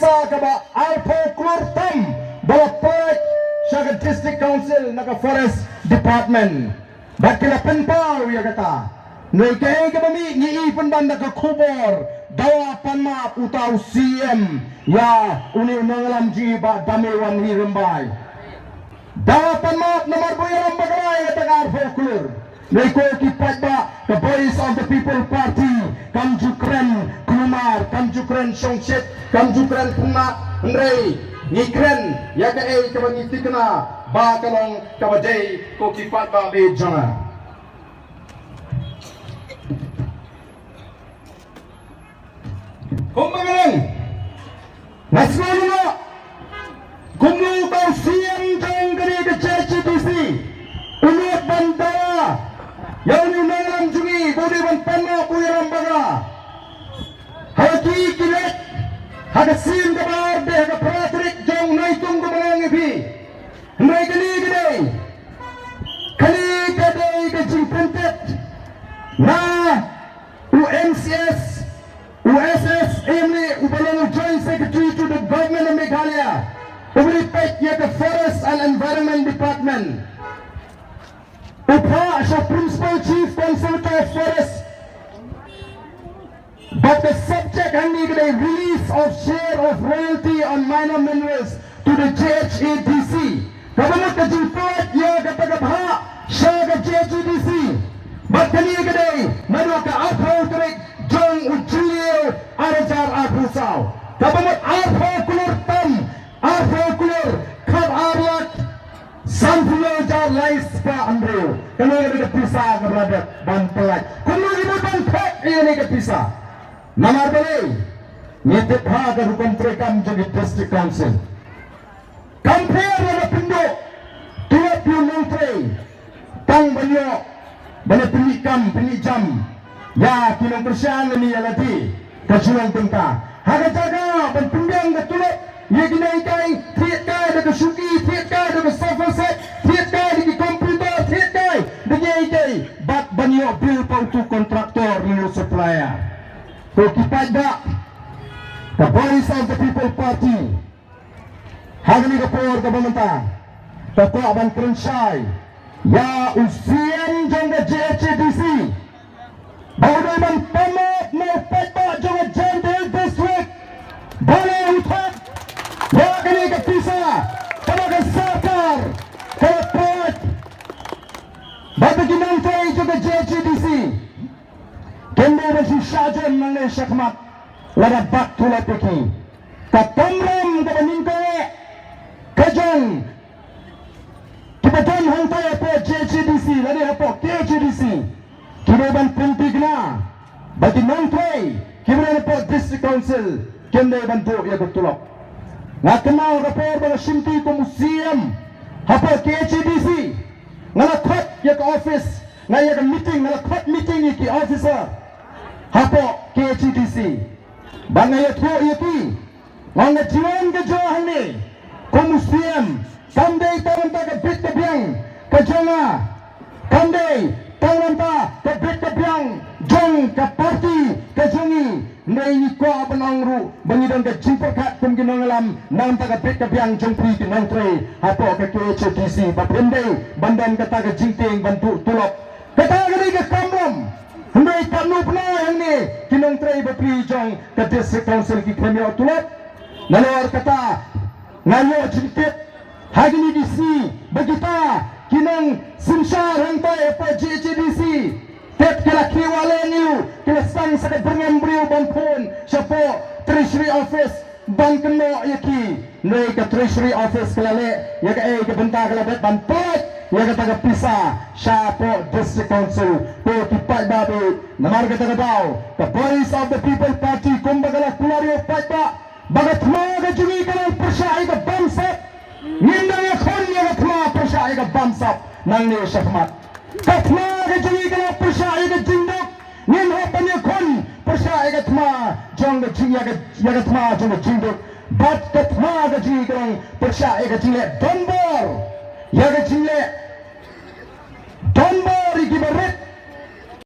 pisa ka ba Alpo Klurtam bawa port sa district council naka forest department bakila penpaw ya kata noi kay ka bami ni ipon banda ka kubor dawa panma utaw CM ya uni nangalam jiba damewan hirembay dawa panma nomor boyaram bagay kata Alpo Klur noi ko kipat ba the Voice of the People Party Kamjukren Kumar Kamjukren Songset Kamjukren Kuma Ndrei Nikren ya ka ay kabangiti kana ba kalong kabadai ko kipat ba be jana kumbagang nasmano mo kumlu tau siang jang kani ke CCTC unut bandawa yang nangalam jungi budi ban panma puyaram baga haki kinet haga sim gabar de haga pratrik jong naitung gabalang ibi nai kali kadai ke jingpentet na UMCS USS ini ubalang joint secretary to the government of Meghalaya ubri pek ya the forest and environment department Upha as a principal chief consultant of forest, but the subject handling the release of share of royalty on minor minerals to the JHADC. Kamu kejumpat ya kata-kata syarikat JHADC. Bakali kedai mereka apa kerek jong ujiu arajar agusau. Kamu apa kulur tam apa kulur kab arat. Sampulo jar lais pa Andrew. Kalau ada pisah berada banpelat. Kalau ibu banpet ini kepisah. Nama boleh. Nitip harga hukum terekam jadi district council. Compare ada penduk. 23 tang banyak banyak penikam. Ya kinong persian ini ya lagi. Kecuali tengkah. Harga jaga berpendang ketuluk. Ia ginaikai tiap kali ada kesuki, tiap kali ada sofa set, tiap kali di komputer, tiap kali ginaikai bat banyak bil pautu kontraktor lalu supplier. Kalau kita ada the Voice of the People Party, hari ini kapor kebanyakan, tapi aban kerensai, ya usian jangka JHADC, baru aban pamuk mau petak jangka Jandil District, boleh utak. Ya kini kepisah pada Sarkar Kepot bagi kinantai juga JHADC kende bagi Syajan Malay Syakmat lada bak tulad peki katamram kabaningkawe kajang kibadan hantai apa JHADC lada apa KHADC kibaban pentigna bagi nantai kibadan apa District Council kende bantu ya betulok nga kenal rapor mga simti ko museum hapo KHADC nga lakwat ya ka office nga ya ka meeting nga lakwat meeting ki officer hapo KHADC banga ya to yaki nga jiwan ka johan ni ko museum kanday tawon ta ka bit ka biyang ka jonga kanday tawon ta ka bit ka biyang jong ka party ka jongi Nai ko abanangru bangidang ka jimperkat kum ginangalam nam taga bit ka biang jongpri kinantre hapo ka KHADC bapende bandan kata ka jingting bantu tulok kata gani ka kamram hundai kanu pna yang ni kinantre bapri jong ka district council ki khamya tulok nalor kata ngayo jingtit hagini DC bagita kinang simsar hantai apa JHADC Tet kila kiwala niyo, kila sang sa kadringan brio bampon, siya po, Treasury Office, bangkano yaki, nay ka Treasury Office kalali, yaga ay kabanta kalabit, bampot, yaga taga pisa, siya po, District Council, po kipad babi, namarga taga daw, the Voice of the People Party, kumbagala kularyo patba, bagat mga jumi ka ng persya ay ka bamsap, ngindang yakon yaga mga persya ay ka bamsap, nang niyo siya kamat. Katma kejungi kalau persya ikat jindok, nin hapanya kon persya ikat ma jong kejungi ikat ma jong jindok, bat katma kejungi kalau persya ikat jindok donbor, ikat jindok donbor ikibaret